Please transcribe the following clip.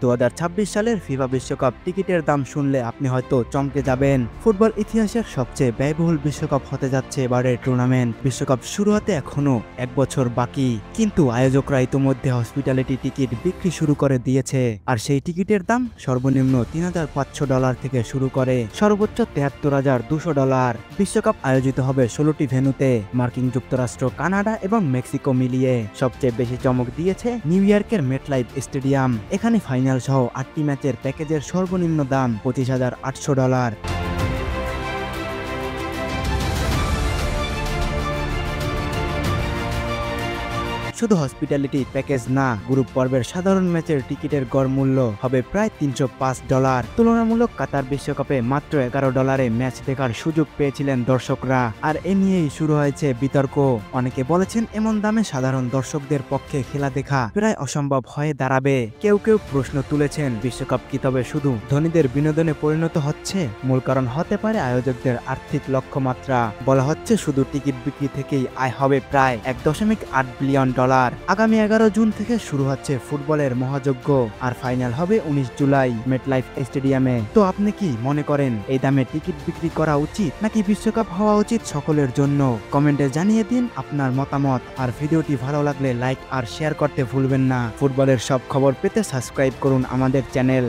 2026 সালের ফিফা বিশ্বকাপ টিকিটের দাম শুনলে আপনি হয়তো চমকে যাবেন। ফুটবল ইতিহাসের সবচেয়ে ব্যয়বহুল বিশ্বকাপ হতে যাচ্ছে এবারের টুর্নামেন্ট। বিশ্বকাপ শুরু হতে এখনো 1 বছর বাকি, কিন্তু আয়োজকরা ইতিমধ্যে হসপিটালিটি টিকিট বিক্রি শুরু করে দিয়েছে। আর সেই টিকিটের দাম সর্বনিম্ন $3,500 থেকে শুরু করে সর্বোচ্চ $73,200। বিশ্বকাপ আয়োজিত হবে 16টি ভেন্যুতে, মার্কিন যুক্তরাষ্ট্র, কানাডা এবং মেক্সিকো মিলিয়ে। সবচেয়ে বেশি চমক দিয়েছে নিউ ইয়র্কের মেটলাইফ স্টেডিয়াম। এখানে ফাইনাল সহ 8টি ম্যাচের প্যাকেজের সর্বনিম্ন দাম $25,800। শুধু হসপিটালিটি প্যাকেজ না, গ্রুপ পর্বের সাধারণ ম্যাচের টিকিটের গড় মূল্য হবে প্রায় $305। তুলনামূলক কাতার বিশ্বকাপে মাত্র $11 ম্যাচ দেখার সুযোগ পেয়েছিলেন দর্শকরা। আর এ নিয়েই শুরু হয়েছে বিতর্ক। অনেকে বলেছেন এমন দামে সাধারণ দর্শকদের পক্ষে খেলা দেখা প্রায় অসম্ভব হয়ে দাঁড়াবে। কেউ কেউ প্রশ্ন তুলেছেন, বিশ্বকাপ কি তবে শুধু ধনীদের বিনোদনে পরিণত হচ্ছে? মূল কারণ হতে পারে আয়োজকদের আর্থিক লক্ষ্যমাত্রা। বলা হচ্ছে শুধু টিকিট বিক্রি থেকেই আয় হবে প্রায় $1.8 বিলিয়ন। আগামী 11 জুন থেকে শুরু হচ্ছে ফুটবলের মহাযজ্ঞ, আর ফাইনাল হবে 19 জুলাই মেটলাইফ স্টেডিয়ামে। তো আপনি কি মনে করেন এই দামে টিকিট বিক্রি করা উচিত, নাকি বিশ্বকাপ হওয়া উচিত সকলের জন্য? কমেন্টে জানিয়ে দিন আপনার মতামত। আর ভিডিওটি ভালো লাগলে লাইক আর শেয়ার করতে ভুলবেন না। ফুটবলের সব খবর পেতে সাবস্ক্রাইব করুন আমাদের চ্যানেল।